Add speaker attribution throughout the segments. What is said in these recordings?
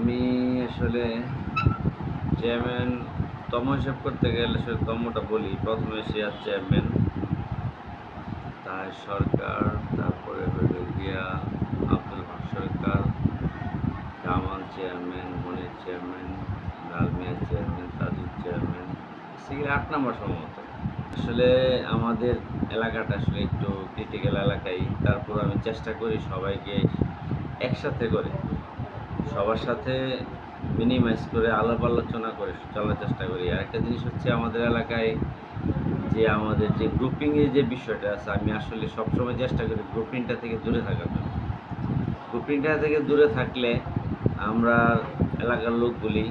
Speaker 1: আমি আসলে চেয়ারম্যান তম হিসাব করতে গেলে আসলে তমটা বলি। প্রথমে এশিয়ার চেয়ারম্যান, তার সরকার, তারপরে হইল গিয়া Abdul Haque Sarkar, Kamal chairman, Monir chairman, Dalmia chairman, Tajul chairman, সেগুলো ৮ নম্বর সম্ভবত। আসলে আমাদের এলাকাটা আসলে একটু ক্রিটিক্যাল এলাকায়। তারপর আমি চেষ্টা করি সবাইকে একসাথে করে সবার সাথে মিনিমাইজ করে আলাপ আলোচনা করে চলার চেষ্টা করি। আরেকটা জিনিস হচ্ছে আমাদের এলাকায় যে আমাদের যে গ্রুপিংয়ের যে বিষয়টা আছে, আমি আসলে সবসময় চেষ্টা করি গ্রুপিংটা থেকে দূরে থাকার জন্য। গ্রুপিংটা থেকে দূরে থাকলে আমরা এলাকার লোকগুলি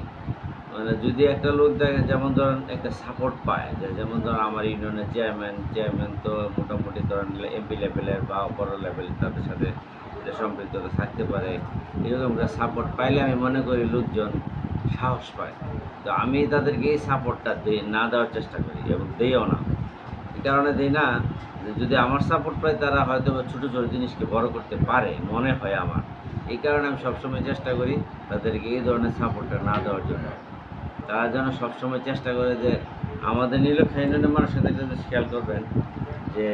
Speaker 1: মানে যদি একটা লোক দেখে, যেমন ধরেন একটা সাপোর্ট পায়, যে যেমন ধরেন আমার ইউনিয়নের চেয়ারম্যান তো মোটামুটি ধরেন এমপি লেভেলের বা বড় লেভেলের, তাদের সাথে যে সম্পৃক্ততা থাকতে পারে, এরকম একটা সাপোর্ট পাইলে আমি মনে করি লোকজন সাহস পায়। তো আমি তাদেরকে এই সাপোর্টটা না দেওয়ার চেষ্টা করি এবং দিইও না। এই কারণে দিই না যে যদি আমার সাপোর্ট পায় তারা হয়তো ছোটো ছোটো জিনিসকে বড় করতে পারে মনে হয় আমার। এই কারণে আমি সবসময় চেষ্টা করি তাদেরকে এই ধরনের সাপোর্টটা না দেওয়ার জন্য। তারা যেন সবসময় চেষ্টা করে যে আমাদের নীলক্ষা ইউনিয়নের মানুষের সাথে একটা জিনিস খেয়াল করবেন যে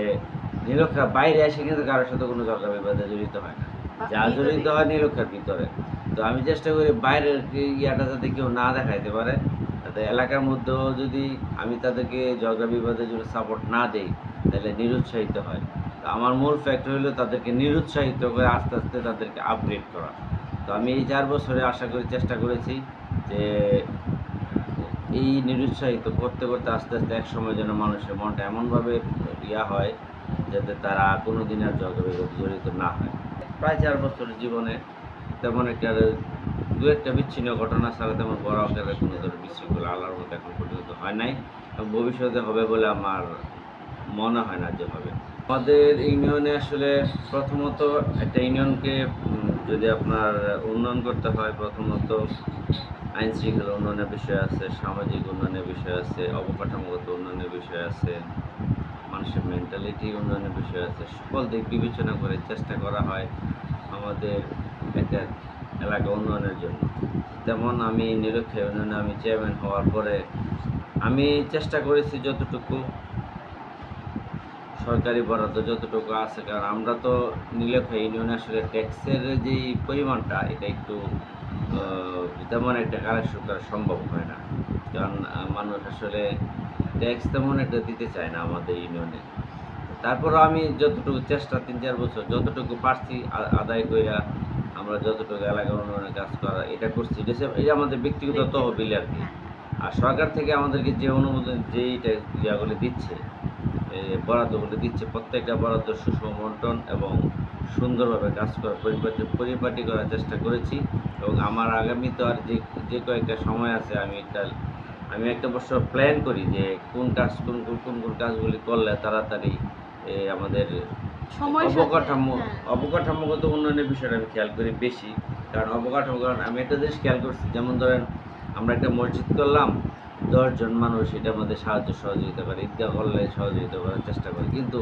Speaker 1: নীলক্ষা বাইরে এসে কিন্তু কারোর সাথে কোনো ঝগড়া বিবাদে জড়িত হয় না, যা জড়িত হয় নীলক্ষার ভিতরে। তো আমি চেষ্টা করি বাইরের ইয়াটা যাতে কেউ না দেখাইতে পারে, তাতে এলাকার মধ্যেও যদি আমি তাদেরকে ঝগড়া বিবাদের জন্য সাপোর্ট না দিই তাহলে নিরুৎসাহিত হয়। তো আমার মূল ফ্যাক্টর হলো তাদেরকে নিরুৎসাহিত করে আস্তে আস্তে তাদেরকে আপগ্রেড করা। তো আমি এই ৪ বছরে আশা করি চেষ্টা করেছি যে এই নিরুৎসাহিত করতে করতে আস্তে আস্তে একসময় যেন মানুষের মনটা এমনভাবে ইয়া হয় যাতে তারা কোনো দিন আর ঝগড়াবিবাদে জড়িত না হয়। প্রায় ৪ বছরের জীবনে তেমন একটা দু একটা বিচ্ছিন্ন ঘটনা ছাড়া তেমন বড় আকারের কোনো ধরনের বিশৃঙ্খলা আল্লাহর মতো এখন পর্যন্ত হয় নাই এবং ভবিষ্যতে হবে বলে আমার মনে হয় না যে হবে। আমাদের ইউনিয়নে আসলে প্রথমত একটা ইউনিয়নকে যদি আপনার উন্নয়ন করতে হয়, প্রথমত আইন শৃঙ্খলা উন্নয়নের বিষয় আছে, সামাজিক উন্নয়নের বিষয় আছে, অবকাঠামোগত উন্নয়নের বিষয় আছে, মানুষের মেন্টালিটি উন্নয়নের বিষয় আছে। সকল দিক বিবেচনা করে চেষ্টা করা হয় আমাদের একটা এলাকা উন্নয়নের জন্য। যেমন আমি নিরক্ষা ইউনিয়নে আমি চেয়ারম্যান হওয়ার পরে আমি চেষ্টা করেছি যতটুকু সরকারি বরাদ্দ যতটুকু আছে, কারণ আমরা তো নীলক্ষা ইউনিয়নে আসলে ট্যাক্সের যেই পরিমাণটা এটা একটু তেমন একটা কালেকশন করা সম্ভব হয় না, কারণ মানুষ আসলে ট্যাক্স তেমন একটা দিতে চায় না আমাদের ইউনিয়নে। তারপরও আমি যতটুকু চেষ্টা ৩-৪ বছর যতটুকু পারছি আদায় কইরা আমরা যতটুকু এলাকা উন্নয়নের কাজ করা এটা করছি। এটা আমাদের ব্যক্তিগত তহবিল আর কি। আর সরকার থেকে আমাদেরকে যে অনুমোদন যেইটা ইয়াগুলো দিচ্ছে, বরাদ্দগুলো দিচ্ছে, প্রত্যেকটা বরাদ্দ সুষম বন্টন এবং সুন্দরভাবে কাজ করার পরিপাটি করার চেষ্টা করেছি। এবং আমার আগামী তো আর যে কয়েকটা সময় আছে, আমি একটা বছর প্ল্যান করি যে কোন কাজ কোন কাজগুলি করলে তাড়াতাড়ি আমাদের অবকাঠামো অবকাঠামোগত উন্নয়নের বিষয়টা আমি খেয়াল করি বেশি। কারণ কারণ আমি একটা জিনিস খেয়াল করছি, যেমন ধরেন আমরা একটা মসজিদ করলাম, ১০ জন মানুষ এটার মধ্যে সহযোগিতা করে, ঈদগাহ করলে সহযোগিতা করার চেষ্টা করে, কিন্তু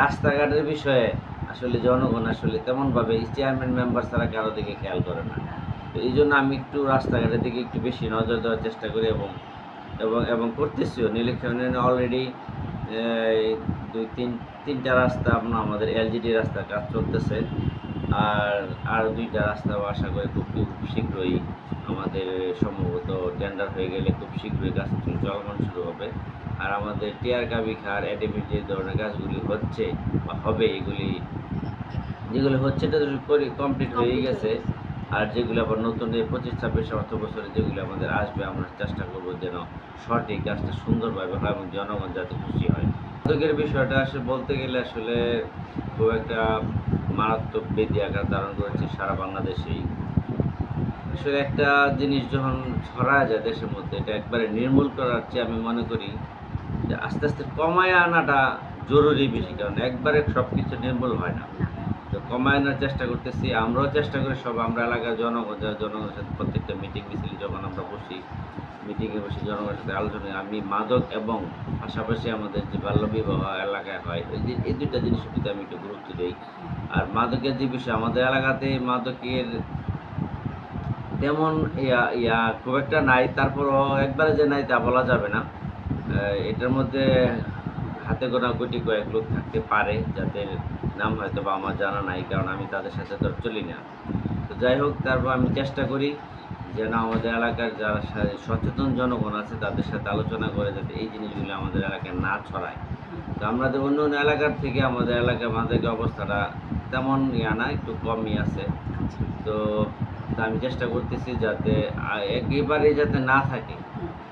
Speaker 1: রাস্তাঘাটের বিষয়ে আসলে জনগণ আসলে তেমনভাবে চেয়ারম্যান মেম্বার ছাড়া কারো দিকে খেয়াল করে না। তো এই জন্য আমি একটু রাস্তাঘাটের দিকে একটু বেশি নজর দেওয়ার চেষ্টা করি এবং এবং এবং করতেছিও। নীলক্ষা ইউনিয়নে অলরেডি তিনটা রাস্তা আপনার আমাদের এলজিডি রাস্তার কাজ চলতেছে। আর ২টা রাস্তা আশা করি খুব শীঘ্রই আমাদের সম্ভবত টেন্ডার হয়ে গেলে খুব শীঘ্রই কাজ চলমান শুরু হবে। আর আমাদের টিআর কাবিখার এডিবির যে ধরনের কাজগুলি হচ্ছে বা হবে, যেগুলো হচ্ছে এটা কমপ্লিট হয়ে গেছে। আর যেগুলো আবার নতুন এই ২৫-২৬ অর্থ বছরে যেগুলো আমাদের আসবে, আমরা চেষ্টা করবো যেন সঠিক কাজটা সুন্দরভাবে হয় এবং জনগণ যাতে খুশি হয়। মাদকের বিষয়টা আসলে বলতে গেলে আসলে খুব একটা মারাত্মক ব্যাধি আকার ধারণ করেছে সারা বাংলাদেশেই। আসলে একটা জিনিস যখন ছড়ায় যায় দেশের মধ্যে, এটা একবারে নির্মূল করার চেয়ে আমি মনে করি যে আস্তে আস্তে কমায় আনাটা জরুরি বেশি, কারণ একবারে সব কিছু নির্মূল হয় না। তো কমায় আনার চেষ্টা করতেছি, আমরাও চেষ্টা করি আমরা এলাকার জনগণের সাথে প্রত্যেকটা মিটিং মিছিল যখন আমরা বসি, মিটিংয়ে বসে জনগণের সাথে আলোচনায় আমি মাদক এবং পাশাপাশি আমাদের যে বাল্যবিবাহ এলাকায় হয়, এই ২টা জিনিসের প্রতি আমি একটু গুরুত্ব দিই। আর মাদকের যে বিষয়, আমাদের এলাকাতে মাদকের তেমন খুব একটা নাই, তারপরও একবারে যে নাই তা বলা যাবে না। এটার মধ্যে হাতে গোনা গুটি কয়েক লোক থাকতে পারে, যাদের নাম হয়তোবা আমার জানা নাই, কারণ আমি তাদের সাথে তো চলি না। তো যাই হোক, তারপর আমি চেষ্টা করি যেন আমাদের এলাকার যারা সচেতন জনগণ আছে তাদের সাথে আলোচনা করে যাতে এই জিনিসগুলো আমাদের এলাকায় না ছড়ায়। তো আমাদের অন্য অন্য এলাকার থেকে আমাদের এলাকার মাদকের অবস্থাটা তেমন না, একটু কমই আছে। তো আমি চেষ্টা করতেছি যাতে একেবারে যাতে না থাকে,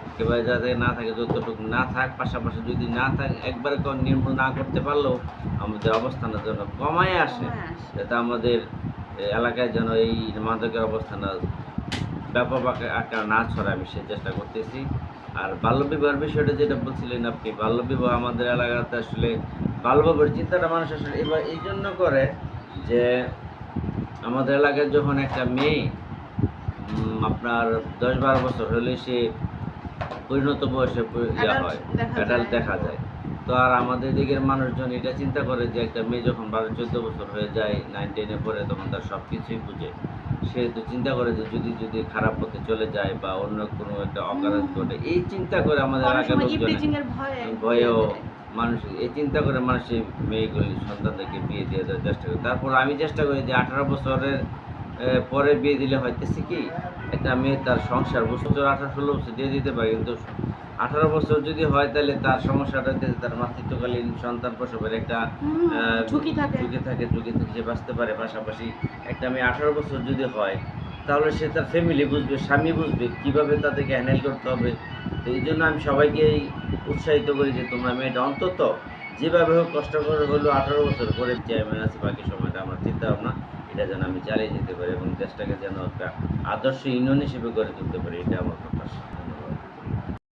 Speaker 1: একেবারে যাতে না থাকে, যতটুকু না থাক, পাশাপাশি যদি না থাকে একবারে নির্মূল না করতে পারলেও আমাদের অবস্থানের জন্য কমায় আসে, যাতে আমাদের এলাকায় যেন এই মাদকের অবস্থানটা ব্যাপক আকার না ছড়ায়, আমি সে চেষ্টা করতেছি। আর বাল্যবিবাহের বিষয়টা যেটা বলছিলেন আপনি, বাল্যবিবাহ আমাদের এলাকাতে আসলে বাল্যবিবাহের চিন্তাটা মানুষ আসলে এবার এই জন্য করে যে আমাদের এলাকায় যখন একটা মেয়ে আপনার 10-12 বছর হলে সে পরিণত বয়সে হয়, অ্যাডাল্ট দেখা যায়। তো আর আমাদের দিকের মানুষজন এটা চিন্তা করে যে একটা মেয়ে যখন 12-14 বছর হয়ে যায়, 9-10-এ পড়ে, তখন তার সব কিছুই বুঝে। সে তো চিন্তা করে যে যদি খারাপ পথে চলে যায় বা অন্য কোনো একটা অকারেন্স ঘটে, এই চিন্তা করে আমাদের এলাকার লোকজন ভয়েও মানুষ এই চিন্তা করে মানুষ এই মেয়েগুলি সন্তানদেরকে বিয়ে দিয়ে দেওয়ার চেষ্টা করে। তারপর আমি চেষ্টা করি যে 18 বছরের পরে বিয়ে দিলে হইতেছে কি, একটা মেয়ে তার সংসার 18-16 বছর দিয়ে দিতে পারে, কিন্তু 18 বছর যদি হয় তাহলে তার সমস্যাটা হচ্ছে তার মাতৃত্বকালীন সন্তান প্রসবের একটা ঝুঁকি থাকে সে বাঁচতে পারে। পাশাপাশি একটা মেয়ে 18 বছর যদি হয় তাহলে সে তার ফ্যামিলি বুঝবে, স্বামী বুঝবে কীভাবে তাদেরকে হ্যান্ডেল করতে হবে। তো এই জন্য আমি সবাইকেই উৎসাহিত করি যে তোমরা মেয়েটা অন্তত যেভাবে হোক কষ্ট করে হলেও 18 বছর পরে চেয়ারম্যান আছে, বাকি সময়টা আমার চিন্তা ভাবনা এটা যেন আমি চালিয়ে যেতে পারি এবং দেশটাকে যেন একটা আদর্শ ইউনিয়ন হিসেবে গড়ে তুলতে পারি, এটা আমার প্রত্যাশা।